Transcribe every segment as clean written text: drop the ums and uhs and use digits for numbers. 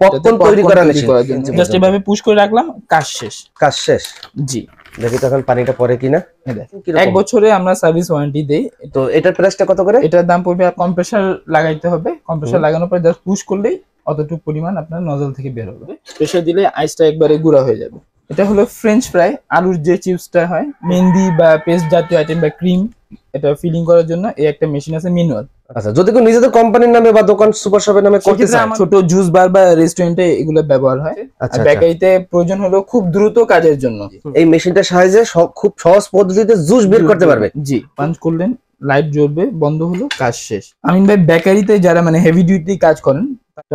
Popcorn তৈরি করার machine. Just এভাবে পুশ করে রাখলাম, কাজ শেষ। কাজ শেষ। জি, দেখি তখন পানিটা পড়ে কিনা। 1 বছরে আমরা সার্ভিস ওয়ারেন্টি দেই। তো এটার প্রাইসটা কত করে? এটার দাম পড়বে, কম্প্রেসার লাগাইতে হবে, কম্প্রেসার লাগানোর পর জাস্ট পুশ করলেই অতটুকু পরিমাণ আপনার নজল থেকে বের হবে। প্রেসার দিলে আইসটা একবারে গুঁড়া হয়ে যাবে। এটা হলো ফ্রেঞ্চ ফ্রাই, আলুর যে চিপসটা হয়, মেহেন্দি বা পেস্ট জাতীয় আইটেম বা ক্রিম, এটা ফিলিং করার জন্য এই একটা মেশিন আছে ম্যানুয়াল। আচ্ছা, যদি কেউ নিজেদের কোম্পানির নামে বা দোকান সুপার শপের নামে করতে চায়, ছোট জুস বার বা রেস্টুরেন্টে এগুলো ব্যবহার হয়। আর বেকারিতে প্রয়োজন হলো খুব দ্রুত কাজের জন্য। এই মেশিনটার সাহায্যে খুব সহজ পদ্ধতিতে জুস বের করতে পারবে। জি, পাঞ্চ করলেন, লাইট জ্বলবে, বন্ধ হলো, কাজ শেষ। আমিন ভাই, বেকারিতে যারা মানে হেভি ডিউটি কাজ করেন,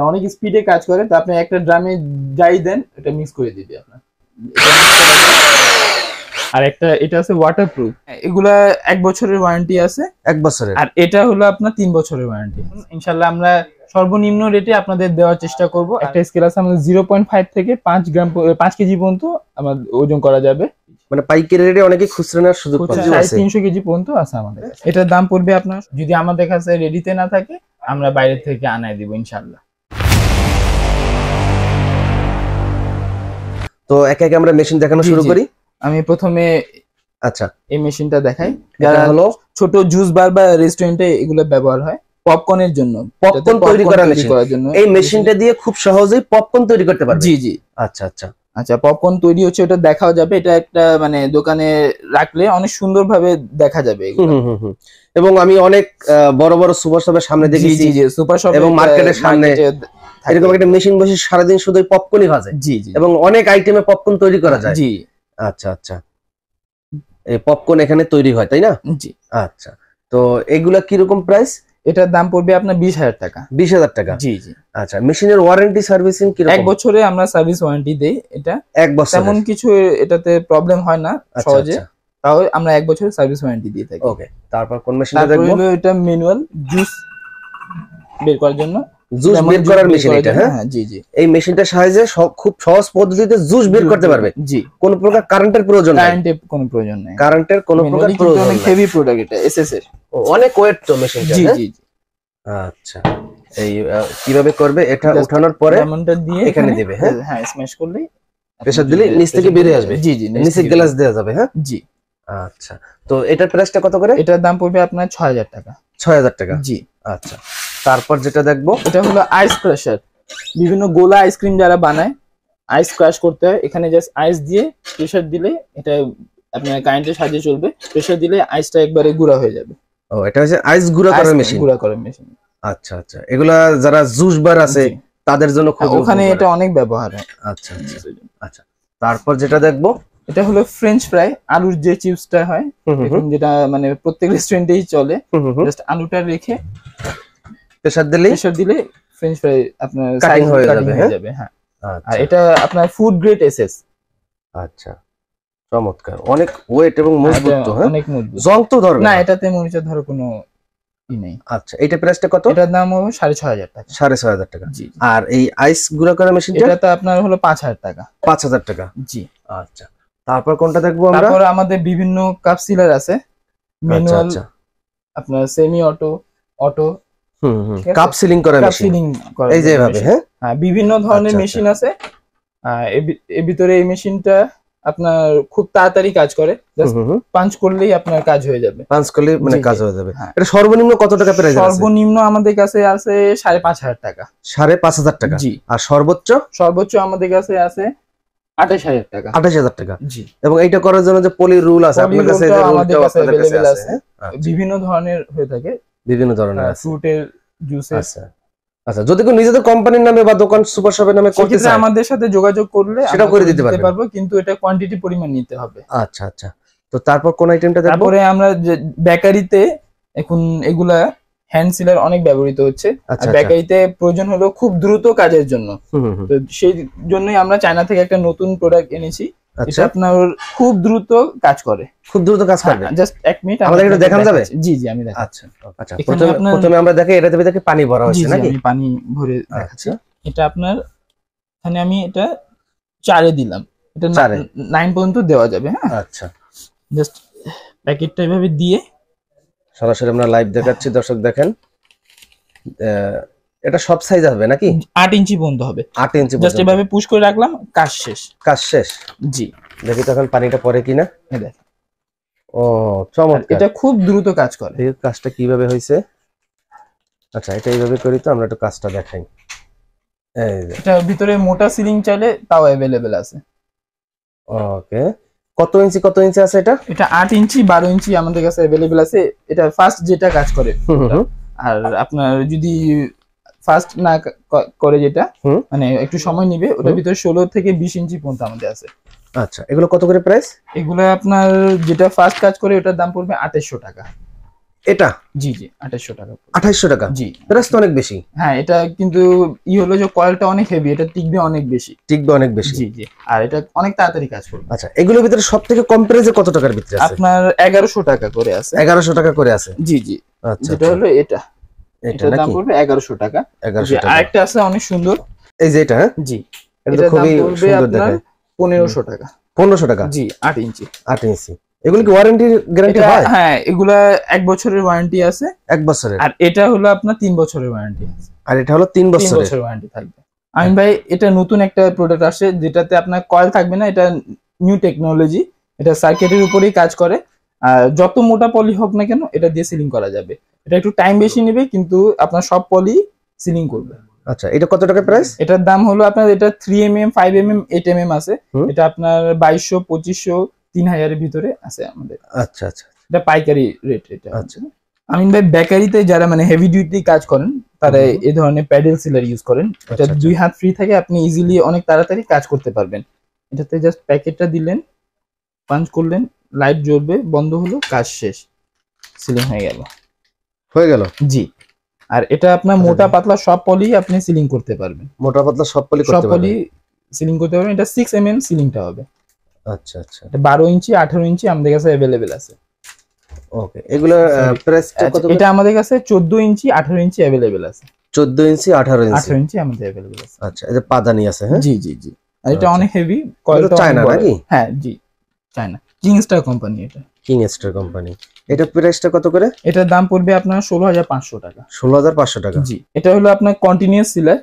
অনেক স্পিডে কাজ করে, তো আপনি একটা ড্রামে যাই দেন, এটা মিক্স করে দিবে আপনার। আর একটা এটা আছে ওয়াটারপ্রুফ, এগুলা 1 বছরের ওয়ারেন্টি আছে। 1 বছরের। আর এটা হলো আপনার 3 বছরের ওয়ারেন্টি। ইনশাআল্লাহ আমরা সর্বনিম্ন রেটে আপনাদের দেওয়ার চেষ্টা করব। একটা স্কেল আছে আমাদের 0.5 থেকে 5 কেজি পর্যন্ত আমাদের ওজন করা যাবে। মানে পাইকারি রেটে অনেকে খুচরা নেওয়ার সুযোগ পাচ্ছে। 350 কেজি পর্যন্ত আছে আমাদের কাছে। এটার দাম পড়বে আপনার, যদি আমাদের কাছে রেডিতে না থাকে আমরা বাইরে থেকে আনাই দিব ইনশাআল্লাহ। তো একে একে আমরা মেশিন দেখানো শুরু করি। আমি প্রথমে আচ্ছা এই মেশিনটা দেখাই, যারা হলো ছোট জুস বার বা রেস্টুরেন্টে এগুলো ব্যবহার হয় পপকর্নের জন্য, পপকর্ন তৈরি করার জন্য। এই মেশিনটা দিয়ে খুব সহজেই পপকর্ন তৈরি করতে পারবে। জি জি। আচ্ছা আচ্ছা আচ্ছা, পপকর্ন তৈরি হচ্ছে, ওটা দেখাও যাবে। এটা একটা মানে দোকানে রাখলে অনেক সুন্দরভাবে দেখা যাবে এগুলো। এবং আমি অনেক বড় বড় সুপার শপের সামনে দেখেছি, সুপার শপ এবং মার্কেটের সামনে এরকম একটা মেশিন বসে সারাদিন শুধু পপকর্নই ভাজে। জি জি। এবং অনেক আইটেমে পপকর্ন তৈরি করা যায়। জি। আচ্ছা আচ্ছা, এই পপকর্ন এখানে তৈরি হয়, তাই না? জি। আচ্ছা, তো এগুলা কি রকম প্রাইস? এটার দাম পড়বে আপনার 20,000 টাকা। 20,000 টাকা। জি জি। আচ্ছা, মেশিনের ওয়ারেন্টি সার্ভিসিং কি রকম? 1 বছরে আমরা সার্ভিস ওয়ারেন্টি দেই। এটা 1 বছর, তেমন কিছু এটাতে প্রবলেম হয় না সহজে, তাও আমরা 1 বছরের সার্ভিস ওয়ারেন্টি দিয়ে থাকি। ওকে, তারপর কোন মেশিনটা দেখবো? এটা ম্যানুয়াল জুস বের করার জন্য, জুস বের করার মেশিন এটা। হ্যাঁ জি জি। এই মেশিনটার সাহায্যে খুব সহজ পদ্ধতিতে জুস বের করতে পারবে। জি, কোনো প্রকার কারেন্টের প্রয়োজন নেই। কারেন্টের কোনো প্রকার প্রয়োজন নেই। অনেক হেভি প্রোডাক্ট এটা, এসএস এর অনেক ওয়েট তো মেশিনটা। জি জি জি। আচ্ছা, এই কিভাবে করবে? এটা উঠানোর পরে লেমনটা দিয়ে এখানে দিবে। হ্যাঁ, স্ম্যাশ করলেই, প্রেসার দিলে নিচ থেকে বেরিয়ে আসবে। জি জি, নিচে গ্লাস দেওয়া যাবে। হ্যাঁ জি। আচ্ছা, তো এটার প্রাইসটা কত করে? এটার দাম পড়বে আপনার 6,000 টাকা। 6,000 টাকা। জি। আচ্ছা, তারপর যেটা দেখবো, এটা হলো আইস ক্রাশার। বিভিন্ন গোলা আইসক্রিম যারা বানায়, আইস ক্রাশ করতে হয়। এখানে জাস্ট আইস দিয়ে প্রেসার দিলে, এটা আপনার কারেন্টের সাহায্যে চলবে। প্রেসার দিলে আইসটা একবারে গুঁড়া হয়ে যাবে। ও, এটা হচ্ছে আইস গুঁড়া করার মেশিন। গুঁড়া করার মেশিন। আচ্ছা আচ্ছা, এগুলা যারা জুস বার আছে তাদের জন্য খুব, ওখানে এটা অনেক ব্যবহার হয়। আচ্ছা আচ্ছা আচ্ছা, তারপর যেটা দেখবো, এটা হলো ফ্রেঞ্চ ফ্রাই, আলুর যে চিপসটা হয়, যেটা মানে প্রত্যেক রেস্টুরেন্টেই চলে। জাস্ট আলুটা রেখে প্রেসার দিলে ফ্রেঞ্চ ফ্রাই আপনার কাটিং হয়ে যাবে। হ্যাঁ। আর এটা আপনার ফুড গ্রেড এসএস। আচ্ছা, চমৎকার, অনেক ওয়েট এবং মজবুত তো। হ্যাঁ, অনেক মজবুত, জং তো ধরবে না, এটাতে মরিচা ধরো কোনো ই নেই। আচ্ছা, এটা প্রাইসটা কত? এটার দাম হলো 6,500 টাকা। 6,500 টাকা। জি। আর এই আইস গুঁড়া করা মেশিনটা? এটা তো আপনার হলো 5,000 টাকা। 5,000 টাকা। জি। আচ্ছা, তারপর কোনটা দেখবো আমরা? তারপর আমাদের বিভিন্ন কাপ সিলার আছে, ম্যানুয়াল, আপনার semi auto, auto. Cup ceiling করা মেশিন, এই যে ভাবে। হ্যাঁ, বিভিন্ন ধরনের মেশিন আছে। এর ভিতরে এই মেশিনটা আপনার খুব তাড়াতাড়ি কাজ করে, জাস্ট পাঞ্চ করলেই আপনার কাজ হয়ে যাবে। পাঞ্চ করলেই মানে কাজ হয়ে যাবে। এটা সর্বনিম্ন কত টাকা প্রাইস আছে? সর্বনিম্ন আমাদের কাছে আছে 5,500 টাকা। 5,500 টাকা। জি। আর সর্বোচ্চ আমাদের কাছে আছে 28,000 টাকা। 28,000 টাকা। জি। এবং এইটা করার জন্য যে পলি রুল আছে আপনার কাছে? আমাদের কাছে अवेलेबल আছে। বিভিন্ন ধরনের হয়ে থাকে, বিভিন্ন ধরনের ফ্রুটের জুসেস। আচ্ছা, যদি কেউ নিজেদের কোম্পানির নামে বা দোকান সুপার শপের নামে করতে চায়, আমাদের সাথে যোগাযোগ করলে সেটা করে দিতে পারবো, কিন্তু এটা কোয়ান্টিটি পরিমাণ নিতে হবে। আচ্ছা আচ্ছা, তো তারপর কোন আইটেমটা দেখব? তারপরে আমরা বেকারিতে এখন এগুলা হ্যান্ড সিলার অনেক ব্যবহৃত হচ্ছে। বেকারিতে প্রয়োজন হলো খুব দ্রুত কাজের জন্য, তো সেই জন্যই আমরা চায়না থেকে একটা নতুন প্রোডাক্ট এনেছি। এটা আপনার খুব দ্রুত কাজ করে। খুব দ্রুত কাজ করবে। জাস্ট 1 মিনিট আমাদের একটু দেখানো যাবে? জি জি, আমি দেখাচ্ছি। আচ্ছা আচ্ছা, প্রথমে আমরা দেখি এটাতে দেখি পানি ভরা হচ্ছে নাকি? আমি পানি ভরে দেখাচ্ছি। এটা আপনার এখানে আমি এটা 4 এ দিলাম, এটা 9 পর্যন্ত দেওয়া যাবে। হ্যাঁ, আচ্ছা, জাস্ট প্যাকেটটা এভাবে দিয়ে সরাসরি আমরা লাইভ দেখাচ্ছি, দর্শক দেখেন। এটা সব সাইজ হবে নাকি? 8 ইঞ্চি পর্যন্ত হবে। 8 ইঞ্চি জাস্ট এভাবে পুশ করে রাখলাম, কাজ শেষ। কাজ শেষ। জি, দেখি তখন পানিটা পড়ে কিনা। এই দেখেন। ও চমৎকার, এটা খুব দ্রুত কাজ করে। এই কাজটা কিভাবে হইছে? আচ্ছা এটা এইভাবে করি তো, আমরা একটু কাজটা দেখাই। এই যে এটা ভিতরে মোটা সিলিং চাইলে তাও अवेलेबल আছে। ওকে, কত ইঞ্চি আছে এটা? এটা 8 ইঞ্চি 12 ইঞ্চি আমাদের কাছে अवेलेबल আছে। এটা ফার্স্ট যেটা কাজ করে। আর আপনার যদি ফার্স্ট না করে যেটা মানে একটু সময় নেবে, ওটার ভিতরে 16 থেকে 20 ইঞ্চি পর্যন্ত আমাদের আছে। আচ্ছা এগুলো কত করে প্রাইস? এগুলো আপনার যেটা ফার্স্ট কাজ করে ওটার দাম পড়বে 2800 টাকা। এটা? জি জি 2800 টাকা। 2800 টাকা? জি, প্রাইস তো অনেক বেশি। হ্যাঁ, এটা কিন্তু হলো যে কয়েলটা অনেক হেভি, এটা টিকবে অনেক বেশি। টিকবে অনেক বেশি। জি জি, আর এটা অনেক তাড়াতাড়ি কাজ করবে। আচ্ছা এগুলোর ভিতরে সবথেকে কম প্রাইসে কত টাকার ভিতরে আছে? আপনার 1100 টাকা করে আছে। 1100 টাকা করে আছে? জি জি। আচ্ছা, যেটা হলো এটা দাম পড়বে 1100 টাকা। 1100 টাকা। আরেকটা আছে অনেক সুন্দর, এই যে এটা? জি, এটা তো খুবই সুন্দর দেখায়। 1500 টাকা। 1500 টাকা? জি, 8 ইঞ্চি। 8 ইঞ্চি। এগুলো কি ওয়ারেন্টি গ্যারান্টি হয়? হ্যাঁ, এগুলা 1 বছরের ওয়ারেন্টি আছে। 1 বছরের? আর এটা হলো আপনার 3 বছরের ওয়ারেন্টি আছে। আর এটা হলো 3 বছরের? 3 বছরের ওয়ারেন্টি থাকবে। আমিন ভাই, এটা নতুন একটা প্রোডাক্ট আসে যেটাতে আপনার কয়েল থাকবে না, এটা নিউ টেকনোলজি। এটা সার্কিটের উপরেই কাজ করে। আর যত মোটা পলি হোক না কেন এটা দিয়ে সিলিং করা যাবে। এটা একটু টাইম বেশি নেবে, কিন্তু আপনার সব পলি সিলিং করবে। আচ্ছা এটা কত টাকা প্রাইস? এটার দাম হলো আপনার, এটা 3mm 5mm 8mm আছে। এটা আপনার 2200 2500 3000 এর ভিতরে আছে আমাদের। আচ্ছা আচ্ছা, এটা পাইকারি রেট এটা। আচ্ছা আমিন ভাই, বেকারিতে যারা মানে হেভি ডিউটি কাজ করেন তারা এই ধরনের প্যাডেল সিলার ইউজ করেন। এটা 2 হাত ফ্রি থাকে, আপনি ইজিলি অনেক তাড়াতাড়ি কাজ করতে পারবেন। এটাতে জাস্ট প্যাকেটটা দিলেন, পাঞ্চ করলেন, লাইট জ্বলবে, বন্ধ হলো, কাজ শেষ, সিলিং হয়ে গেল। হয়ে গেল? জি। আর এটা আপনার মোটা পাতলা সব পলি আপনি সিলিং করতে পারবেন। মোটা পাতলা সব পলি করতে পারবেন? সব পলি সিলিং করতে পারবেন। এটা 6mm সিলিংটা হবে। আচ্ছা আচ্ছা। এটা 12 ইঞ্চি 18 ইঞ্চি আমাদের কাছে अवेलेबल আছে। ওকে, এগুলো প্রাইসটা কত? এটা আমাদের কাছে 14 ইঞ্চি 18 ইঞ্চি अवेलेबल আছে। 14 ইঞ্চি 18 ইঞ্চি? 18 ইঞ্চি আমাদের अवेलेबल আছে। আচ্ছা, এই যে পাদানি আছে? হ্যাঁ জি জি জি। আর এটা অনেক হেভি, কয়েলটা চায়না নাকি? হ্যাঁ জি, চায়না, কিংস্টার কোম্পানি। এটা কিংস্টার কোম্পানি। এটা প্রাইসটা কত করে? এটার দাম পড়বে আপনার 16500 টাকা। 16500 টাকা? জি। এটা হলো আপনার কন্টিনিউয়াস সিলার।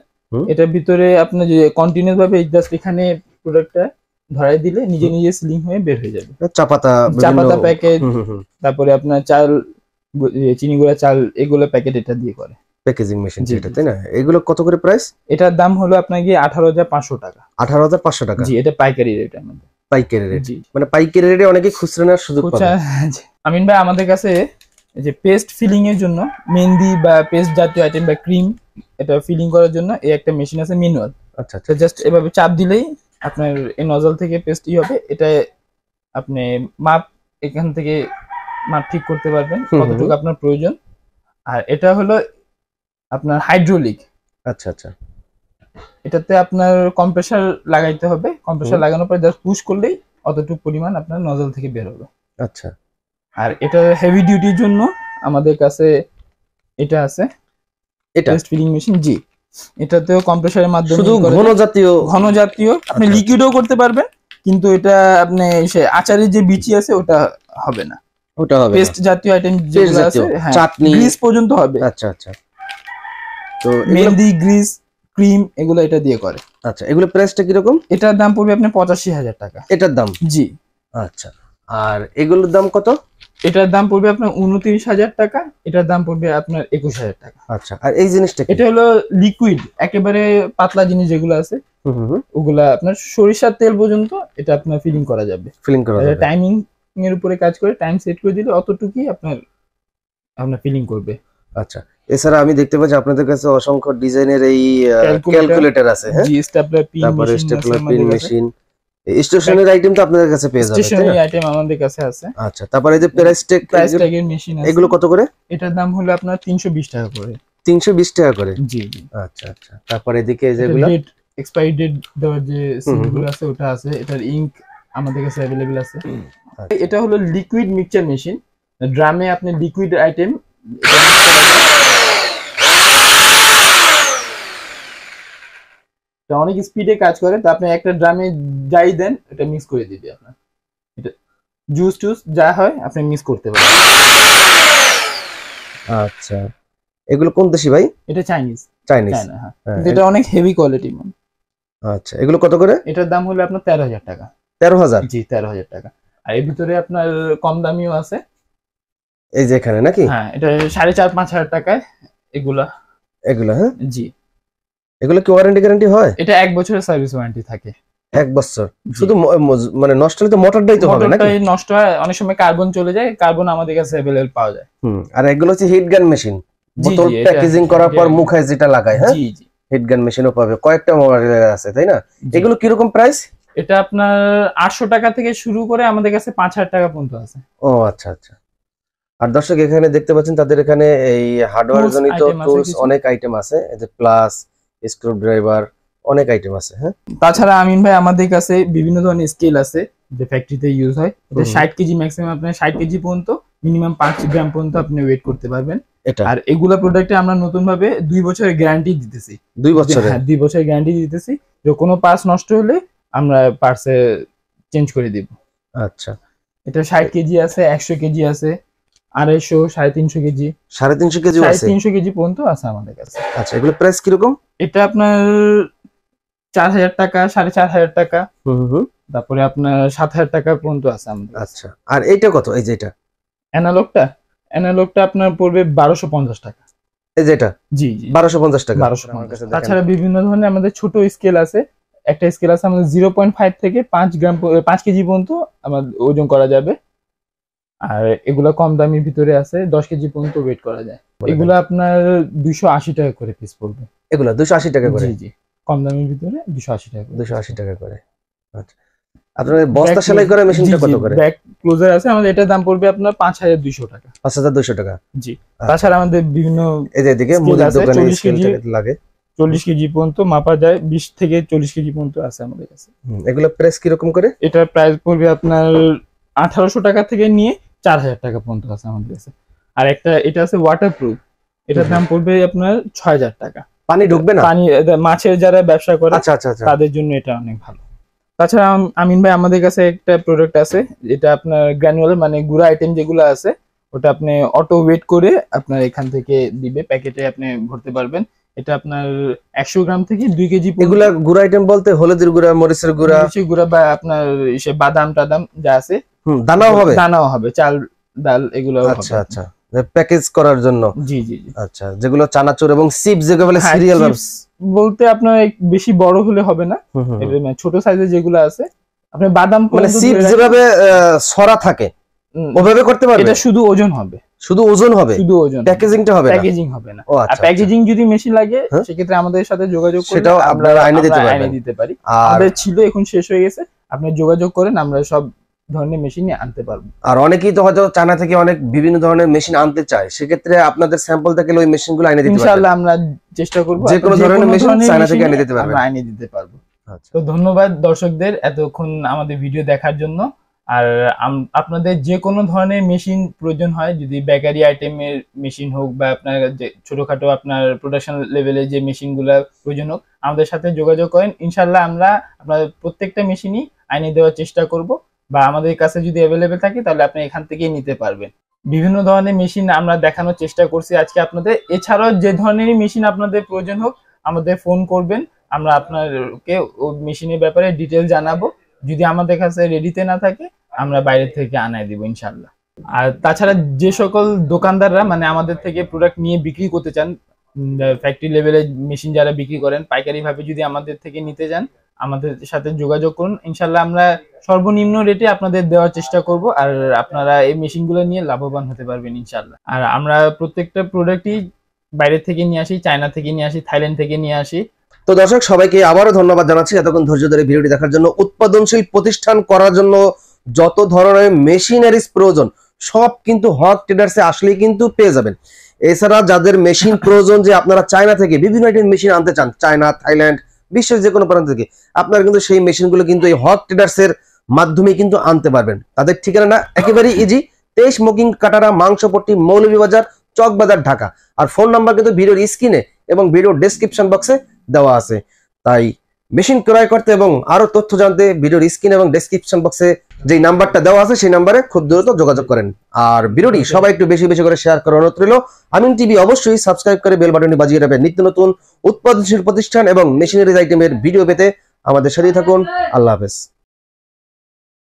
এটার ভিতরে আপনি যে কন্টিনিউয়াস ভাবে জাস্ট এখানে প্রোডাক্টটা ধরাই দিলে নিজে নিজে সিলিং হয়ে বের হয়ে যাবে। চাপাতা প্যাকেট, তারপরে আপনার চাল, চিনি গুঁড়া চাল, এগুলো প্যাকেট এটা দিয়ে করে। প্যাকেজিং মেশিন যেটা, তাই না? এগুলো কত করে প্রাইস? এটার দাম হলো আপনার কি 18500 টাকা। 18500 টাকা? জি, এটা পাইকারি রেট আমাদের। পাইকারি রেট? মানে পাইকারি রেটে অনেকে খুচরা নেওয়ার সুযোগ পাবে। আমিন ভাই, আমাদের কাছে যে পেস্ট ফিলিং এর জন্য মেহেন্দি বা পেস্ট জাতীয় আইটেম বা ক্রিম, এটা ফিলিং করার জন্য এই একটা মেশিন আছে ম্যানুয়াল। আচ্ছা আচ্ছা। জাস্ট এভাবে চাপ দিলেই আপনার এই নজল থেকে পেস্ট হবে। এটা আপনি মাপ এখান থেকে মাপ ঠিক করতে পারবেন কতটুকু আপনার প্রয়োজন। আর এটা হলো আপনার হাইড্রোলিক। আচ্ছা আচ্ছা। এটাতে আপনার কম্প্রেসার লাগাইতে হবে। কম্প্রেসার লাগানোর পর জাস্ট পুশ করলেই অতটুকু পরিমাণ আপনার নজল থেকে বের হবে। আচ্ছা। আর এটা হেভি ডিউটির জন্য আমাদের কাছে এটা আছে, এটা পেস্ট ফিলিং মেশিন। জি, এটাতেও কম্প্রেসারের মাধ্যমে শুধু ঘন জাতীয় আপনি লিকুইডও করতে পারবেন, কিন্তু এটা আপনি সে আচারের যে বিচি আছে ওটা হবে না। ওটা হবে পেস্ট জাতীয় আইটেম যেগুলো আছে, হ্যাঁ, চাটনি, গ্রিস পর্যন্ত হবে। আচ্ছা আচ্ছা। তো মেহেন্দি, গ্রিস, ক্রিম, এগুলো এটা দিয়ে করে। আচ্ছা, এগুলো প্রাইসটা কি রকম? এটার দাম পড়বে আপনার 85000 টাকা। এটার দাম? জি। আচ্ছা, আর এগুলোর দাম কত? এটার দাম পড়বে আপনার 29000 টাকা। এটার দাম পড়বে আপনার 21000 টাকা। আচ্ছা, আর এই জিনিসটা কি? এটা হলো লিকুইড, একেবারে পাতলা জিনিস যেগুলো আছে ওগুলা আপনার সরিষার তেল পর্যন্ত এটা আপনার ফিলিং করা যাবে। ফিলিং করা যাবে, টাইমিং এর উপরে কাজ করে, টাইম সেট করে দিলে অতটুকুই আপনার ফিলিং করবে। আচ্ছা, এছাড়া আমি দেখতে পাচ্ছি আপনাদের কাছে অসংখ্য ডিজাইনের এই ক্যালকুলেটর আছে। হ্যাঁ, জি, স্টেপলার পিন মেশিন, তারপরে stapler pin machine, stationery item তো আপনাদের কাছে পেয়ে যাবেন। স্টেশনারি আইটেম আমাদের কাছে আছে। আচ্ছা, তারপরে এই যে প্রাইস ট্যাগের মেশিন আছে, এগুলো কত করে? এটার দাম হলো আপনার 320 টাকা করে। 320 টাকা করে? জি জি। আচ্ছা আচ্ছা। তারপরে এদিকে যেগুলো ডেট, এক্সপায়ারি ডেট দেওয়ার যে সিলগুলো আছে ওটা আছে। এটার ইঙ্ক আমাদের কাছে अवेलेबल আছে। এটা হলো লিকুইড মিক্সচার মেশিন। ড্রামে আপনি লিকুইড আইটেম অনেক স্পিডে কাজ করে, তো আপনি একটা ড্রামে যাই দেন এটা মিক্স করে দিবে। আপনার এটা জুস টুস যা হয় আপনি মিক্স করতে পারেন। আচ্ছা, এগুলো কোন দেশি ভাই? এটা চাইনিজ। চাইনিজ, হ্যাঁ, এটা অনেক হেভি কোয়ালিটি। আচ্ছা, এগুলো কত করে? এটার দাম হলো আপনার 13,000 টাকা। 13,000? জি, 13,000 টাকা। আর এর ভিতরে আপনার কম দামিও আছে, এই যে এখানে নাকি? হ্যাঁ, এটা 4,500-5,000 টাকায় এগুলা। হ্যাঁ জি। এগুলো কি ওয়ারেন্টি গ্যারান্টি হয়? এটা 1 বছরের সার্ভিস ওয়ারেন্টি থাকে। 1 বছর? শুধু মানে নষ্ট হলে তো মোটরটাই তো হবে নাকি? মোটরটাই নষ্ট হয়, অনেক সময় কার্বন চলে যায়, কার্বন আমাদের কাছে अवेलेबल পাওয়া যায়। আর এগুলো হচ্ছে হিট গান মেশিন, বোতল প্যাকেজিং করার পর মুখে যেটা লাগায়, হ্যাঁ? জি জি। হিট গান মেশিনও পাবে, কয়েকটা মডেল আছে তাই না? এগুলো কি রকম প্রাইস? এটা আপনার 800 টাকা থেকে শুরু করে আমাদের কাছে 5,000 টাকা পর্যন্ত আছে। ও আচ্ছা আচ্ছা। আর দর্শক এখানে দেখতে পাচ্ছেন তাদের এখানে এই হার্ডওয়্যার জনিত টুলস অনেক আইটেম আছে, এই যে প্লাস, স্ক্রু ড্রাইভার, অনেক আইটেম আছে। হ্যাঁ, তাছাড়া আমিন ভাই আমাদের কাছে বিভিন্ন ধরনের স্কেল আছে যে ফ্যাক্টরিতে ইউজ হয়। এটা 60 কেজি, ম্যাক্সিমাম আপনি 60 কেজি পর্যন্ত, মিনিমাম 5 গ্রাম পর্যন্ত আপনি ওয়েট করতে পারবেন। আর এগুলা প্রোডাক্টে আমরা নতুন ভাবে 2 বছরের গ্যারান্টি দিতেছি। 2 বছরের? হ্যাঁ, 2 বছরের গ্যারান্টি দিতেছি, যে কোনো পার্টস নষ্ট হলে আমরা পার্টসে চেঞ্জ করে দিব। আচ্ছা, এটা 60 কেজি আছে, 100 কেজি আছে, 250, 350 কেজি। 350 কেজি আছে? 350 কেজি পর্যন্ত আছে আমাদের কাছে। আচ্ছা, এগুলো প্রাইস কি রকম? এটা আপনার 4,000 টাকা, 4,500 টাকা, তারপরে আপনার 7,000 টাকা পর্যন্ত আছে আমাদের। আচ্ছা, আর এইটা কত? এই যে এটা অ্যানালগটা আপনার পড়বে 1250 টাকা। এই যে এটা? জি জি, 1250 টাকা। 1250। তাছাড়া বিভিন্ন ধরনের আমাদের ছোট স্কেল আছে। একটা স্কেল আছে আমাদের 0.5 থেকে 5 গ্রাম, 5 কেজি পর্যন্ত আমাদের ওজন করা যাবে। আর এগুলা কম দামির ভিতরে আছে, 10 কেজি পর্যন্ত ওয়েট করা যায়। এগুলো আপনার 280 টাকা করে পিস পড়বে। এগুলা 280 টাকা করে? জি জি, কম দামের ভিতরে 280 টাকা। 280 টাকা করে। আচ্ছা, আপনাদের বস্তা সেলাই করা মেশিনটা কত করে? ব্যাক ক্লোজার আছে আমাদের, এটার দাম পড়বে আপনার 5,200 টাকা। 5,200 টাকা? জি। তাছাড়া আমাদের বিভিন্ন এই যে এদিকে মুদির দোকানে স্কেল লাগে, 40 কেজি পর্যন্ত মাপা যায়, 20 থেকে 40 কেজি পর্যন্ত আছে আমাদের কাছে। এগুলো প্রাইস কি রকম করে? এটার প্রাইস পড়বে আপনার 1,800 টাকা থেকে নিয়ে 4,000 টাকা পর্যন্ত আছে আমাদের কাছে। আর একটা এটা আছে ওয়াটারপ্রুফ, এটার দাম পড়বে আপনার 6,000 টাকা। পানি ঢুকবে না? পানি, মাছের যারা ব্যবসা করে আচ্ছা আচ্ছা আচ্ছা, তাদের জন্য এটা অনেক ভালো। তাছাড়া আমিন ভাই আমাদের কাছে একটা প্রোডাক্ট আছে, এটা আপনার গ্র্যানুলার, মানে গুঁড়া আইটেম যেগুলো আছে, ওটা আপনি অটো ওয়েট করে আপনার এখান থেকে দিবে, প্যাকেটে আপনি ভরতে পারবেন। এটা আপনার 100 গ্রাম থেকে 2 কেজি। এগুলা গুঁড়া আইটেম বলতে হলুদের গুঁড়া, মরিচের গুঁড়া, বা আপনার বাদাম টাদাম যা আছে, দানাও হবে? দানাও হবে, চাল ডাল এগুলো। আচ্ছা আচ্ছা, প্যাকেজ করার জন্য? জি জি জি। আচ্ছা, যেগুলো চানাচুর এবং চিপস যেগুলো বলে সিরিয়াল বলতে আপনার বেশি বড় হলে হবে না, ছোট সাইজের যেগুলো আছে আপনি বাদাম, মানে চিপস যেভাবে ছড়া থাকে ওভাবে করতে পারবেন? এটা শুধু ওজন হবে। শুধু ওজন হবে? শুধু ওজন, প্যাকেজিংটা হবে না? প্যাকেজিং হবে না। আর প্যাকেজিং যদি মেশিন লাগে সেক্ষেত্রে আমাদের সাথে যোগাযোগ করে সেটাও আপনারা আইনে দিতে পারি। আমাদের ছিল, এখন শেষ হয়ে গেছে, আপনি যোগাযোগ করেন, আমরা সব ধরনের মেশিন আনতে পারবো। আর অনেকেই তো হয়তো চায়না থেকে অনেক বিভিন্ন ধরনের মেশিন আনতে চায়, সেক্ষেত্রে আপনাদের স্যাম্পল থেকে ওই মেশিনগুলো আইনে দিতে পারবেন? ইনশাআল্লাহ আমরা চেষ্টা করব, যে কোনো ধরনের মেশিন চায়না থেকে আইনে দিতে পারবেন, আমরা আইনে দিতে পারবো। তো ধন্যবাদ দর্শকদের এতক্ষণ আমাদের ভিডিও দেখার জন্য। আর আপনাদের যে কোনো ধরনের মেশিন প্রয়োজন হয়, যদি বেকারি আইটেমের মেশিন হোক বা আপনার ছোটখাটো আপনার প্রোডাকশন লেভেলে যে মেশিনগুলো প্রয়োজন হোক, আমাদের সাথে যোগাযোগ করেন। ইনশাআল্লাহ আমরা আপনাদের প্রত্যেকটা মেশিনই আইনে দেওয়ার চেষ্টা করব, বা আমাদের কাছে যদি অ্যাভেলেবেল থাকে তাহলে আপনি এখান থেকেই নিতে পারবেন। বিভিন্ন ধরনের মেশিন আমরা দেখানোর চেষ্টা করছি আজকে আপনাদের। এছাড়াও যে ধরনেরই মেশিন আপনাদের প্রয়োজন হোক আমাদের ফোন করবেন, আমরা আপনাকে ওই মেশিনের ব্যাপারে ডিটেল জানাবো। যদি আমাদের কাছে রেডিতে না থাকে আমরা বাইরে থেকে আনাই দিব ইনশাআল্লাহ। আর তাছাড়া যে সকল দোকানদাররা মানে আমাদের থেকে প্রোডাক্ট নিয়ে বিক্রি করতে চান, ফ্যাক্টরি লেভেলে মেশিন যারা বিক্রি করেন, পাইকারি ভাবে যদি আমাদের থেকে নিতে যান আমাদের সাথে যোগাযোগ করুন। ইনশাআল্লাহ আমরা সর্বনিম্ন রেটে আপনাদের দেওয়ার চেষ্টা করব, আর আপনারা এই মেশিনগুলো নিয়ে লাভবান হতে পারবেন ইনশাআল্লাহ। আর আমরা প্রত্যেকটা প্রোডাক্টই বাইরে থেকে নিয়ে আসি, চায়না থেকে নিয়ে আসি, থাইল্যান্ড থেকে নিয়ে আসি। তো দর্শক সবাইকে আবারও ধন্যবাদ জানাচ্ছি এতক্ষণ ধৈর্য ধরে ভিডিওটি দেখার জন্য। উৎপাদনশীল প্রতিষ্ঠান করার জন্য যত ধরনের মেশিনারিজ প্রয়োজন সব কিন্তু হক ট্রেডার্সে আসলেই কিন্তু পেয়ে যাবেন। এছাড়া যাদের মেশিন প্রয়োজন, যে আপনারা চায়না থেকে বিভিন্ন মেশিন আনতে চান, চায়না, থাইল্যান্ড, বিশ্বের যে কোনো প্রান্ত থেকে, আপনারা কিন্তু সেই মেশিনগুলো কিন্তু এই হক ট্রেডার্সের মাধ্যমে কিন্তু আনতে পারবেন। তাদের ঠিকানা একেবারে ইজি, 23 স্মোকিং কাটারা, মাংসপট্টি, মৌলভীবাজার, চকবাজার, ঢাকা। আর ফোন নাম্বার কিন্তু ভিডিওর স্ক্রিনে এবং ভিডিওর ডেসক্রিপশন বক্সে দেওয়া আছে। তাই মেশিন ক্রয় করতে এবং আরো তথ্য জানতে ভিডিওর স্ক্রিন এবং ডেসক্রিপশন বক্সে যে নাম্বারটা দেওয়া আছে সেই নাম্বারে খুব দ্রুত যোগাযোগ করেন। আর ভিডিওটি সবাই একটু বেশি বেশি করে শেয়ার করার অনুরোধ রইল। আমিন টিভি অবশ্যই সাবস্ক্রাইব করে বেল বাটনটি বাজিয়ে রাখবেন নিত্য নতুন উৎপাদনশীল প্রতিষ্ঠান এবং মেশিনারিজ আইটেমের ভিডিও পেতে আমাদের সাথেই থাকুন। আল্লাহ হাফেজ।